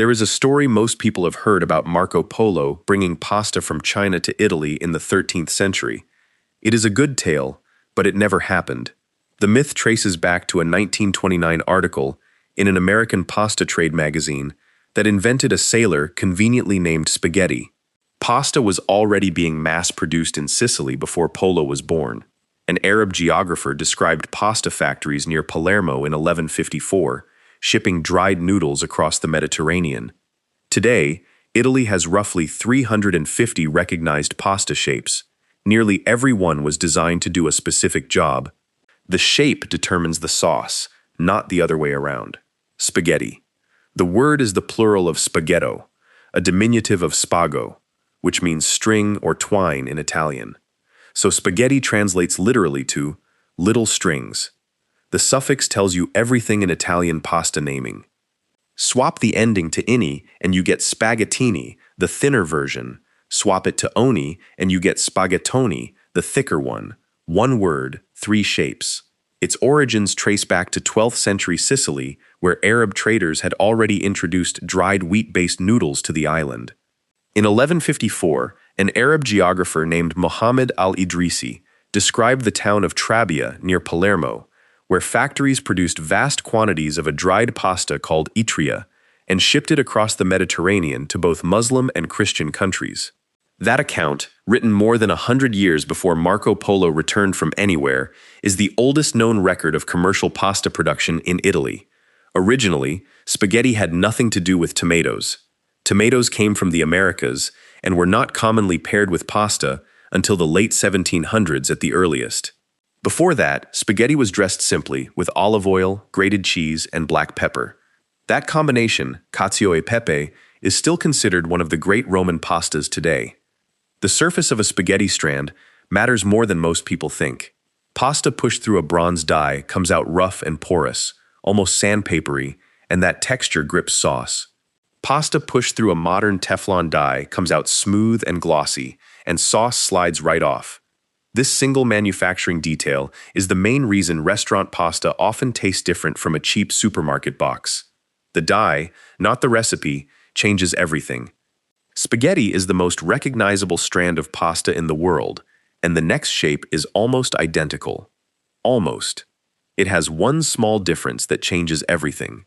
There is a story most people have heard about Marco Polo bringing pasta from China to Italy in the 13th century. It is a good tale, but it never happened. The myth traces back to a 1929 article in an American pasta trade magazine that invented a sailor conveniently named spaghetti. Pasta was already being mass-produced in Sicily before Polo was born. An Arab geographer described pasta factories near Palermo in 1154, shipping dried noodles across the Mediterranean. Today, Italy has roughly 350 recognized pasta shapes. Nearly every one was designed to do a specific job. The shape determines the sauce, not the other way around. Spaghetti. The word is the plural of spaghetto, a diminutive of spago, which means string or twine in Italian. So spaghetti translates literally to little strings. The suffix tells you everything in Italian pasta naming. Swap the ending to "ini" and you get spaghettini, the thinner version. Swap it to "oni" and you get spaghettoni, the thicker one. One word, three shapes. Its origins trace back to 12th century Sicily, where Arab traders had already introduced dried wheat-based noodles to the island. In 1154, an Arab geographer named Muhammad al-Idrisi described the town of Trabia near Palermo, where factories produced vast quantities of a dried pasta called itria and shipped it across the Mediterranean to both Muslim and Christian countries. That account, written more than 100 years before Marco Polo returned from anywhere, is the oldest known record of commercial pasta production in Italy. Originally, spaghetti had nothing to do with tomatoes. Tomatoes came from the Americas and were not commonly paired with pasta until the late 1700s at the earliest. Before that, spaghetti was dressed simply with olive oil, grated cheese, and black pepper. That combination, cacio e pepe, is still considered one of the great Roman pastas today. The surface of a spaghetti strand matters more than most people think. Pasta pushed through a bronze die comes out rough and porous, almost sandpapery, and that texture grips sauce. Pasta pushed through a modern Teflon die comes out smooth and glossy, and sauce slides right off. This single manufacturing detail is the main reason restaurant pasta often tastes different from a cheap supermarket box. The die, not the recipe, changes everything. Spaghetti is the most recognizable strand of pasta in the world, and the next shape is almost identical. Almost. It has one small difference that changes everything.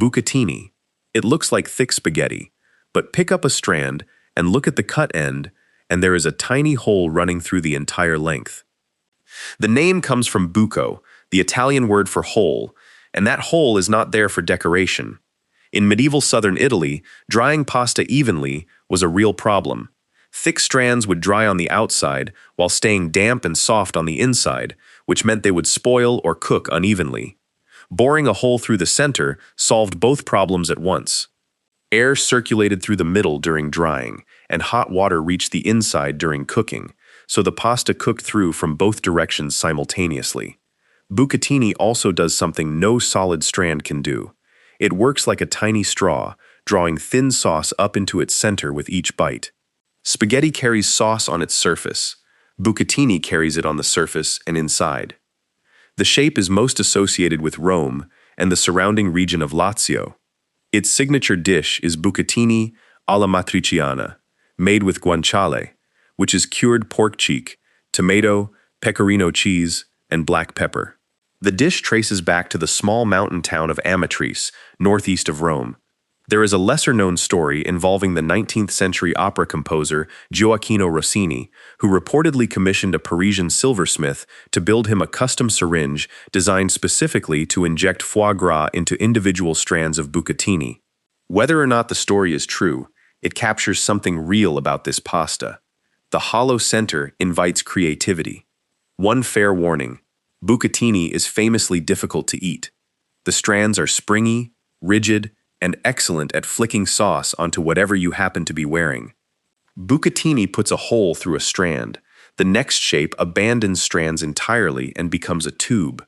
Bucatini. It looks like thick spaghetti, but pick up a strand and look at the cut end, and there is a tiny hole running through the entire length. The name comes from buco, the Italian word for hole, and that hole is not there for decoration. In medieval southern Italy, drying pasta evenly was a real problem. Thick strands would dry on the outside while staying damp and soft on the inside, which meant they would spoil or cook unevenly. Boring a hole through the center solved both problems at once. Air circulated through the middle during drying, and hot water reached the inside during cooking, so the pasta cooked through from both directions simultaneously. Bucatini also does something no solid strand can do. It works like a tiny straw, drawing thin sauce up into its center with each bite. Spaghetti carries sauce on its surface. Bucatini carries it on the surface and inside. The shape is most associated with Rome and the surrounding region of Lazio. Its signature dish is bucatini alla matriciana, made with guanciale, which is cured pork cheek, tomato, pecorino cheese, and black pepper. The dish traces back to the small mountain town of Amatrice, northeast of Rome. There is a lesser-known story involving the 19th century opera composer Gioacchino Rossini, who reportedly commissioned a Parisian silversmith to build him a custom syringe designed specifically to inject foie gras into individual strands of bucatini. Whether or not the story is true, it captures something real about this pasta. The hollow center invites creativity. One fair warning: bucatini is famously difficult to eat. The strands are springy, rigid, and excellent at flicking sauce onto whatever you happen to be wearing. Bucatini puts a hole through a strand. The next shape abandons strands entirely and becomes a tube.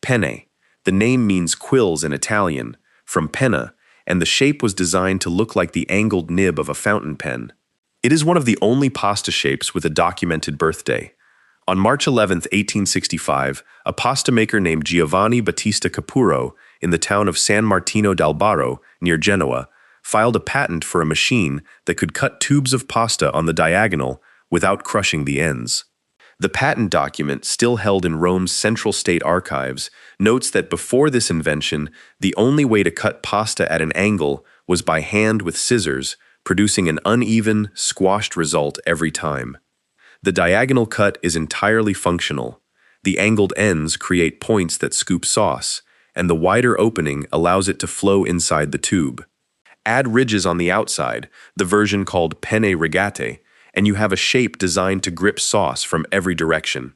Penne. The name means quills in Italian, from penna, and the shape was designed to look like the angled nib of a fountain pen. It is one of the only pasta shapes with a documented birthday. On March 11, 1865, a pasta maker named Giovanni Battista Capurro in the town of San Martino d'Albaro, near Genoa, filed a patent for a machine that could cut tubes of pasta on the diagonal without crushing the ends. The patent document, still held in Rome's Central State Archives, notes that before this invention, the only way to cut pasta at an angle was by hand with scissors, producing an uneven, squashed result every time. The diagonal cut is entirely functional. The angled ends create points that scoop sauce, and the wider opening allows it to flow inside the tube. Add ridges on the outside, the version called penne rigate, and you have a shape designed to grip sauce from every direction.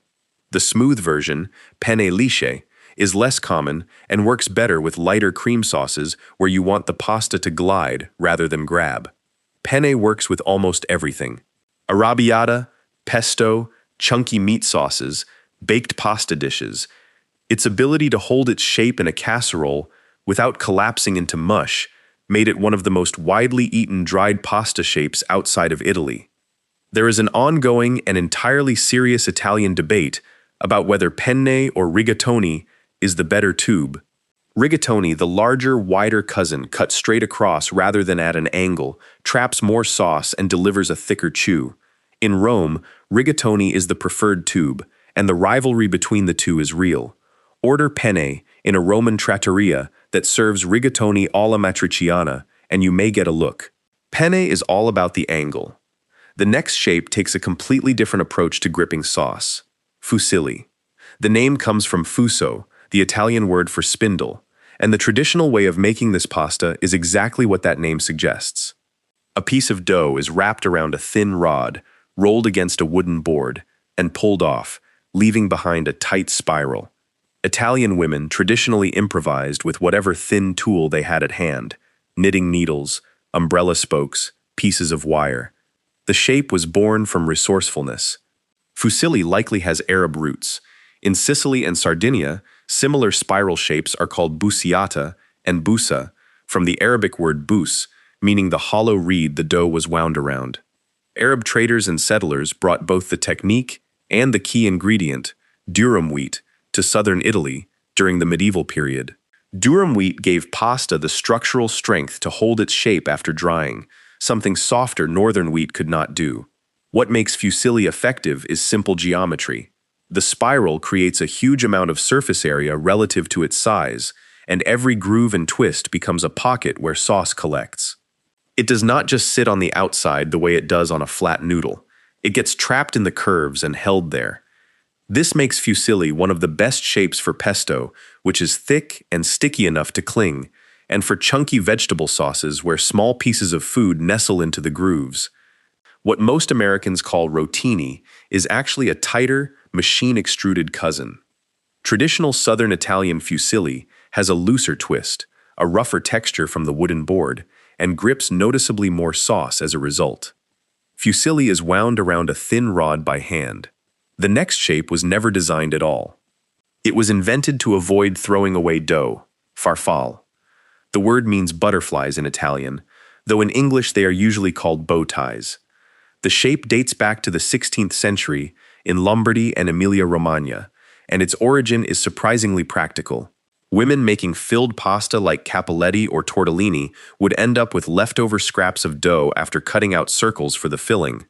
The smooth version, penne lisce, is less common and works better with lighter cream sauces where you want the pasta to glide rather than grab. Penne works with almost everything: arrabbiata, pesto, chunky meat sauces, baked pasta dishes. Its ability to hold its shape in a casserole without collapsing into mush made it one of the most widely eaten dried pasta shapes outside of Italy. There is an ongoing and entirely serious Italian debate about whether penne or rigatoni is the better tube. Rigatoni, the larger, wider cousin cut straight across rather than at an angle, traps more sauce and delivers a thicker chew. In Rome, rigatoni is the preferred tube, and the rivalry between the two is real. Order penne in a Roman trattoria that serves rigatoni alla matriciana, and you may get a look. Penne is all about the angle. The next shape takes a completely different approach to gripping sauce: fusilli. The name comes from fuso, the Italian word for spindle, and the traditional way of making this pasta is exactly what that name suggests. A piece of dough is wrapped around a thin rod, rolled against a wooden board, and pulled off, leaving behind a tight spiral. Italian women traditionally improvised with whatever thin tool they had at hand: knitting needles, umbrella spokes, pieces of wire. The shape was born from resourcefulness. Fusilli likely has Arab roots. In Sicily and Sardinia, similar spiral shapes are called busiata and busa, from the Arabic word bus, meaning the hollow reed the dough was wound around. Arab traders and settlers brought both the technique and the key ingredient, durum wheat, to southern Italy during the medieval period. Durum wheat gave pasta the structural strength to hold its shape after drying, something softer northern wheat could not do. What makes fusilli effective is simple geometry. The spiral creates a huge amount of surface area relative to its size, and every groove and twist becomes a pocket where sauce collects. It does not just sit on the outside the way it does on a flat noodle. It gets trapped in the curves and held there. This makes fusilli one of the best shapes for pesto, which is thick and sticky enough to cling, and for chunky vegetable sauces where small pieces of food nestle into the grooves. What most Americans call rotini is actually a tighter, machine-extruded cousin. Traditional Southern Italian fusilli has a looser twist, a rougher texture from the wooden board, and grips noticeably more sauce as a result. Fusilli is wound around a thin rod by hand. The next shape was never designed at all. It was invented to avoid throwing away dough, farfalle. The word means butterflies in Italian, though in English they are usually called bow ties. The shape dates back to the 16th century in Lombardy and Emilia-Romagna, and its origin is surprisingly practical. Women making filled pasta like capelletti or tortellini would end up with leftover scraps of dough after cutting out circles for the filling.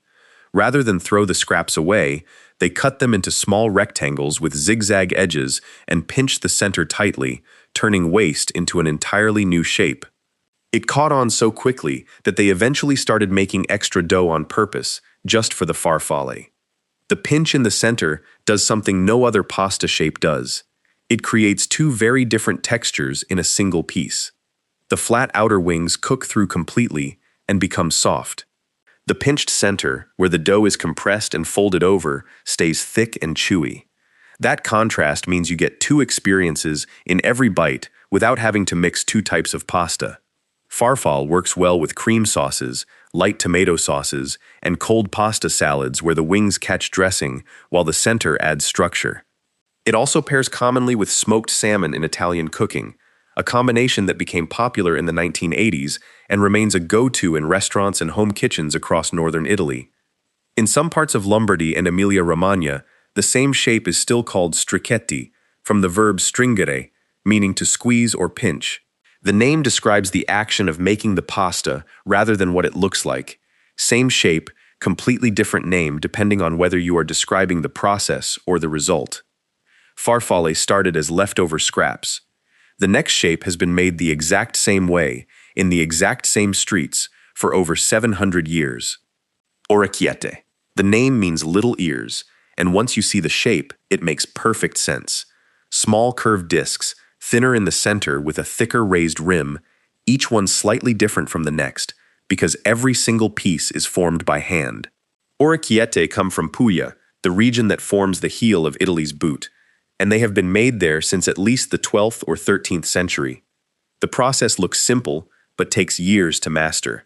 Rather than throw the scraps away, they cut them into small rectangles with zigzag edges and pinched the center tightly, turning waste into an entirely new shape. It caught on so quickly that they eventually started making extra dough on purpose, just for the farfalle. The pinch in the center does something no other pasta shape does. It creates two very different textures in a single piece. The flat outer wings cook through completely and become soft. The pinched center, where the dough is compressed and folded over, stays thick and chewy. That contrast means you get two experiences in every bite without having to mix two types of pasta. Farfalle works well with cream sauces, light tomato sauces, and cold pasta salads where the wings catch dressing while the center adds structure. It also pairs commonly with smoked salmon in Italian cooking, a combination that became popular in the 1980s and remains a go-to in restaurants and home kitchens across northern Italy. In some parts of Lombardy and Emilia-Romagna, the same shape is still called strozzapreti, from the verb stringere, meaning to squeeze or pinch. The name describes the action of making the pasta rather than what it looks like. Same shape, completely different name depending on whether you are describing the process or the result. Farfalle started as leftover scraps. The next shape has been made the exact same way, in the exact same streets, for over 700 years. Orecchiette. The name means little ears, and once you see the shape, it makes perfect sense. Small curved discs, thinner in the center with a thicker raised rim, each one slightly different from the next, because every single piece is formed by hand. Orecchiette come from Puglia, the region that forms the heel of Italy's boot, and they have been made there since at least the 12th or 13th century. The process looks simple, but takes years to master.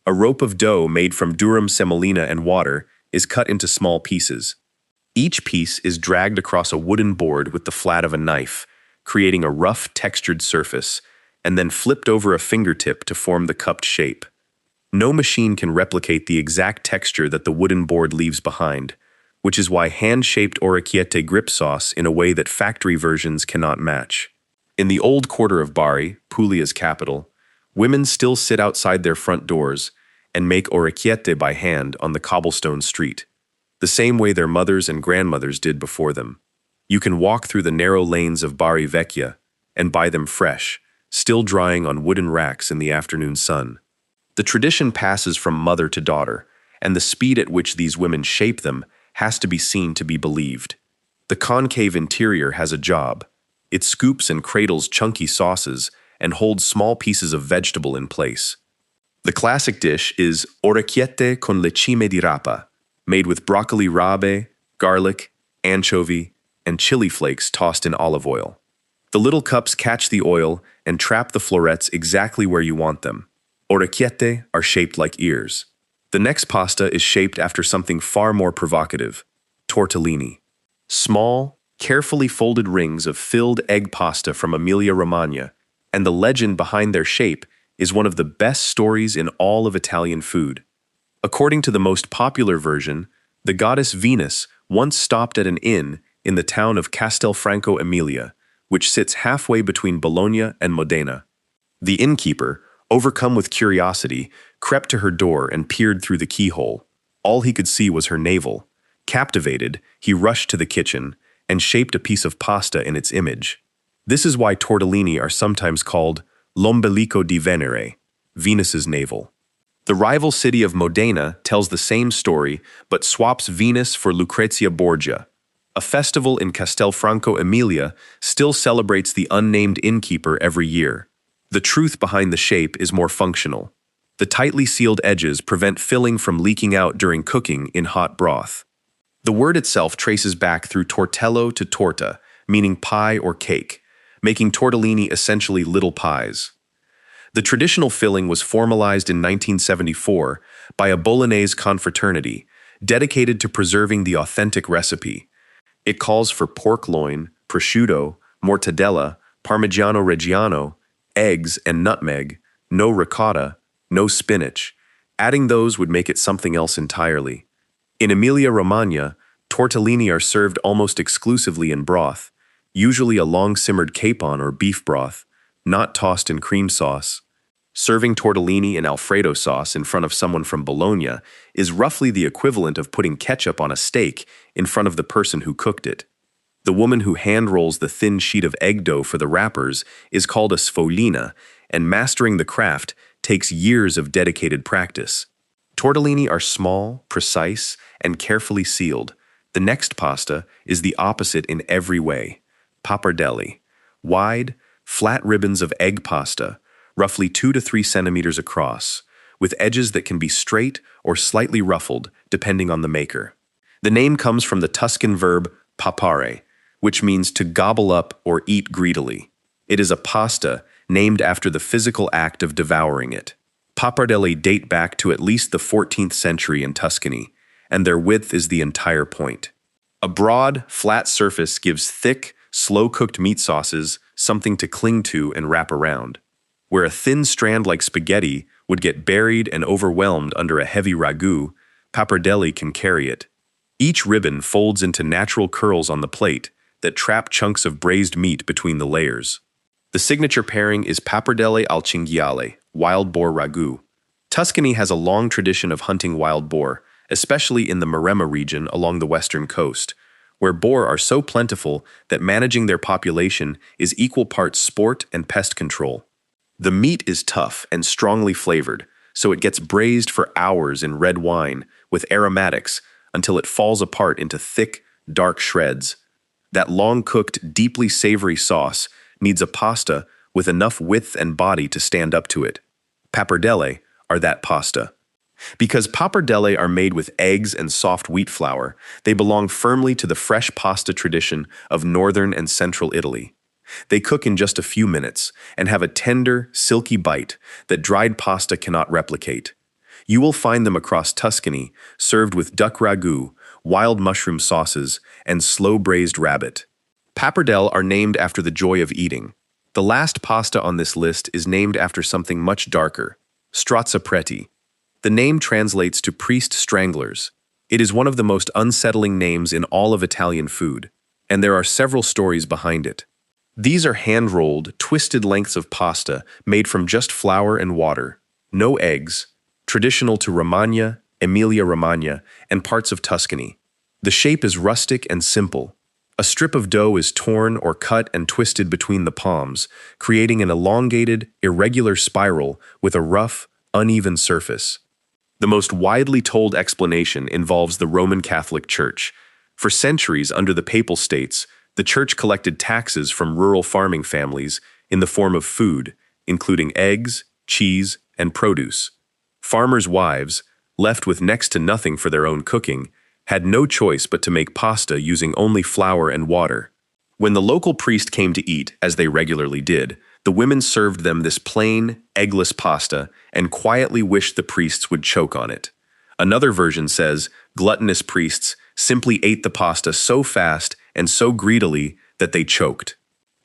A rope of dough made from durum semolina and water is cut into small pieces. Each piece is dragged across a wooden board with the flat of a knife, creating a rough, textured surface, and then flipped over a fingertip to form the cupped shape. No machine can replicate the exact texture that the wooden board leaves behind, which is why hand-shaped orecchiette grip sauce in a way that factory versions cannot match. In the old quarter of Bari, Puglia's capital, women still sit outside their front doors and make orecchiette by hand on the cobblestone street, the same way their mothers and grandmothers did before them. You can walk through the narrow lanes of Bari Vecchia and buy them fresh, still drying on wooden racks in the afternoon sun. The tradition passes from mother to daughter, and the speed at which these women shape them has to be seen to be believed. The concave interior has a job. It scoops and cradles chunky sauces and holds small pieces of vegetable in place. The classic dish is orecchiette con lecime di rapa, made with broccoli rabe, garlic, anchovy, and chili flakes tossed in olive oil. The little cups catch the oil and trap the florets exactly where you want them. Orecchiette are shaped like ears. The next pasta is shaped after something far more provocative: tortellini. Small, carefully folded rings of filled egg pasta from Emilia-Romagna, and the legend behind their shape is one of the best stories in all of Italian food. According to the most popular version, the goddess Venus once stopped at an inn in the town of Castelfranco Emilia, which sits halfway between Bologna and Modena. The innkeeper, overcome with curiosity, crept to her door and peered through the keyhole. All he could see was her navel. Captivated, he rushed to the kitchen and shaped a piece of pasta in its image. This is why tortellini are sometimes called l'ombelico di Venere, Venus's navel. The rival city of Modena tells the same story but swaps Venus for Lucrezia Borgia. A festival in Castelfranco Emilia still celebrates the unnamed innkeeper every year. The truth behind the shape is more functional. The tightly sealed edges prevent filling from leaking out during cooking in hot broth. The word itself traces back through tortello to torta, meaning pie or cake, making tortellini essentially little pies. The traditional filling was formalized in 1974 by a Bolognese confraternity dedicated to preserving the authentic recipe. It calls for pork loin, prosciutto, mortadella, Parmigiano Reggiano, eggs and nutmeg, no ricotta, no spinach. Adding those would make it something else entirely. In Emilia-Romagna, tortellini are served almost exclusively in broth, usually a long-simmered capon or beef broth, not tossed in cream sauce. Serving tortellini in Alfredo sauce in front of someone from Bologna is roughly the equivalent of putting ketchup on a steak in front of the person who cooked it. The woman who hand-rolls the thin sheet of egg dough for the wrappers is called a sfoglina, and mastering the craft takes years of dedicated practice. Tortellini are small, precise, and carefully sealed. The next pasta is the opposite in every way. Pappardelle. Wide, flat ribbons of egg pasta, roughly 2 to 3 centimeters across, with edges that can be straight or slightly ruffled, depending on the maker. The name comes from the Tuscan verb pappare, which means to gobble up or eat greedily. It is a pasta named after the physical act of devouring it. Pappardelle date back to at least the 14th century in Tuscany, and their width is the entire point. A broad, flat surface gives thick, slow-cooked meat sauces something to cling to and wrap around. Where a thin strand like spaghetti would get buried and overwhelmed under a heavy ragu, pappardelle can carry it. Each ribbon folds into natural curls on the plate that trap chunks of braised meat between the layers. The signature pairing is pappardelle al cinghiale, wild boar ragu. Tuscany has a long tradition of hunting wild boar, especially in the Maremma region along the western coast, where boar are so plentiful that managing their population is equal parts sport and pest control. The meat is tough and strongly flavored, so it gets braised for hours in red wine with aromatics until it falls apart into thick, dark shreds. That long-cooked, deeply savory sauce needs a pasta with enough width and body to stand up to it. Pappardelle are that pasta. Because pappardelle are made with eggs and soft wheat flour, they belong firmly to the fresh pasta tradition of northern and central Italy. They cook in just a few minutes and have a tender, silky bite that dried pasta cannot replicate. You will find them across Tuscany, served with duck ragu, wild mushroom sauces, and slow-braised rabbit. Pappardelle are named after the joy of eating. The last pasta on this list is named after something much darker, strozzapreti. The name translates to priest stranglers. It is one of the most unsettling names in all of Italian food, and there are several stories behind it. These are hand-rolled, twisted lengths of pasta made from just flour and water, no eggs, traditional to Romagna, Emilia-Romagna, and parts of Tuscany. The shape is rustic and simple. A strip of dough is torn or cut and twisted between the palms, creating an elongated, irregular spiral with a rough, uneven surface. The most widely told explanation involves the Roman Catholic Church. For centuries under the Papal States, the Church collected taxes from rural farming families in the form of food, including eggs, cheese, and produce. Farmers' wives, left with next to nothing for their own cooking, had no choice but to make pasta using only flour and water. When the local priest came to eat, as they regularly did, the women served them this plain, eggless pasta and quietly wished the priests would choke on it. Another version says gluttonous priests simply ate the pasta so fast and so greedily that they choked.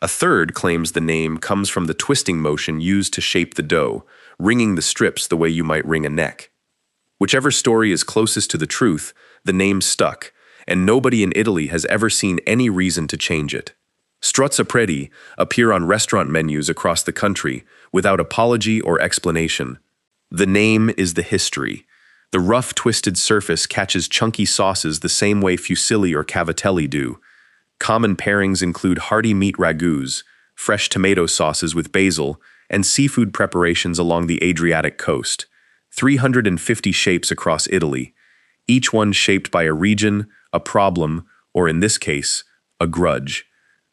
A third claims the name comes from the twisting motion used to shape the dough, wringing the strips the way you might wring a neck. Whichever story is closest to the truth, the name stuck, and nobody in Italy has ever seen any reason to change it. Strozzapreti appear on restaurant menus across the country without apology or explanation. The name is the history. The rough, twisted surface catches chunky sauces the same way fusilli or cavatelli do. Common pairings include hearty meat ragus, fresh tomato sauces with basil, and seafood preparations along the Adriatic coast. 350 shapes across Italy, each one shaped by a region, a problem, or in this case, a grudge.